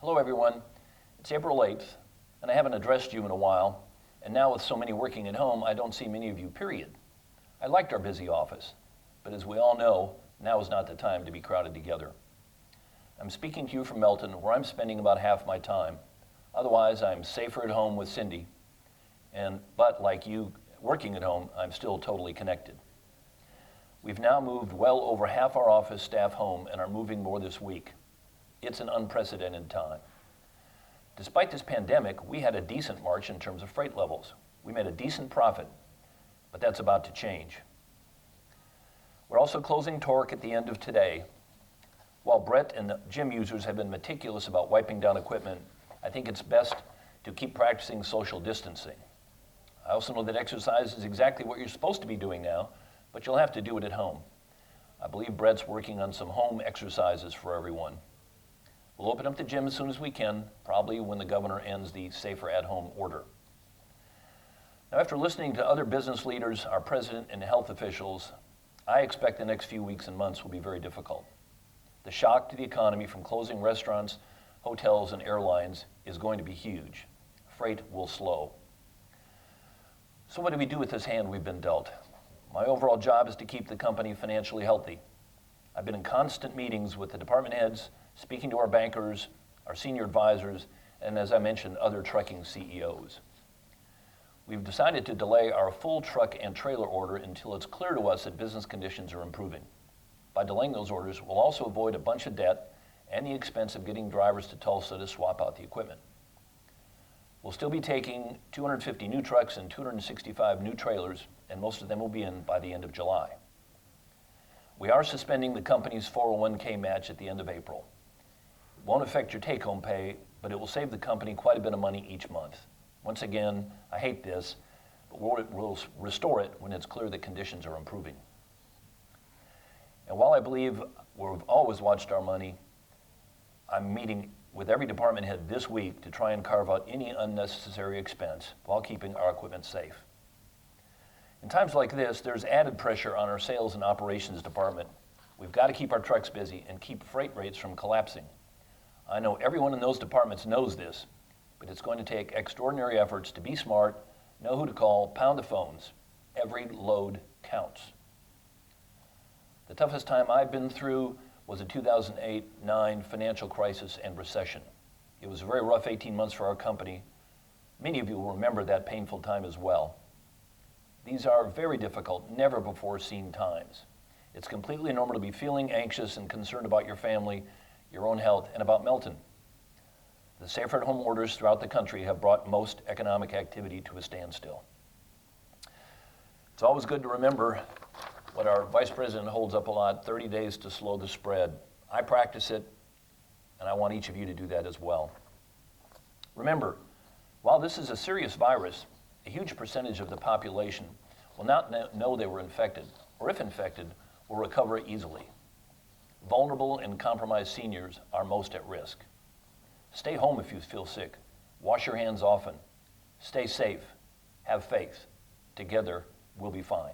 Hello everyone, it's April 8th, and I haven't addressed you in a while, and now with so many working at home, I don't see many of you, period. I liked our busy office, but as we all know, now is not the time to be crowded together. I'm speaking to you from Melton, where I'm spending about half my time. Otherwise, I'm safer at home with Cindy, but like you working at home, I'm still totally connected. We've now moved well over half our office staff home and are moving more this week. It's an unprecedented time. Despite this pandemic, we had a decent March in terms of freight levels. We made a decent profit, but that's about to change. We're also closing Torque at the end of today. While Brett and the gym users have been meticulous about wiping down equipment, I think it's best to keep practicing social distancing. I also know that exercise is exactly what you're supposed to be doing now, but you'll have to do it at home. I believe Brett's working on some home exercises for everyone. We'll open up the gym as soon as we can, probably when the governor ends the safer at home order. Now, after listening to other business leaders, our president, and health officials, I expect the next few weeks and months will be very difficult. The shock to the economy from closing restaurants, hotels, and airlines is going to be huge. Freight will slow. So what do we do with this hand we've been dealt? My overall job is to keep the company financially healthy. I've been in constant meetings with the department heads, speaking to our bankers, our senior advisors, and as I mentioned, other trucking CEOs. We've decided to delay our full truck and trailer order until it's clear to us that business conditions are improving. By delaying those orders, we'll also avoid a bunch of debt and the expense of getting drivers to Tulsa to swap out the equipment. We'll still be taking 250 new trucks and 265 new trailers, and most of them will be in by the end of July. We are suspending the company's 401k match at the end of April. It won't affect your take-home pay, but it will save the company quite a bit of money each month. Once again, I hate this, but we'll restore it when it's clear that conditions are improving. And while I believe we've always watched our money, I'm meeting with every department head this week to try and carve out any unnecessary expense while keeping our equipment safe. In times like this, there's added pressure on our sales and operations department. We've got to keep our trucks busy and keep freight rates from collapsing. I know everyone in those departments knows this, but it's going to take extraordinary efforts to be smart, know who to call, pound the phones. Every load counts. The toughest time I've been through was the 2008-09 financial crisis and recession. It was a very rough 18 months for our company. Many of you will remember that painful time as well. These are very difficult, never before seen times. It's completely normal to be feeling anxious and concerned about your family, your own health, and about Melton. The safer at home orders throughout the country have brought most economic activity to a standstill. It's always good to remember what our vice president holds up a lot, 30 days to slow the spread. I practice it, and I want each of you to do that as well. Remember, while this is a serious virus, a huge percentage of the population will not know they were infected, or if infected, will recover easily. Vulnerable and compromised seniors are most at risk. Stay home if you feel sick. Wash your hands often. Stay safe. Have faith. Together, we'll be fine.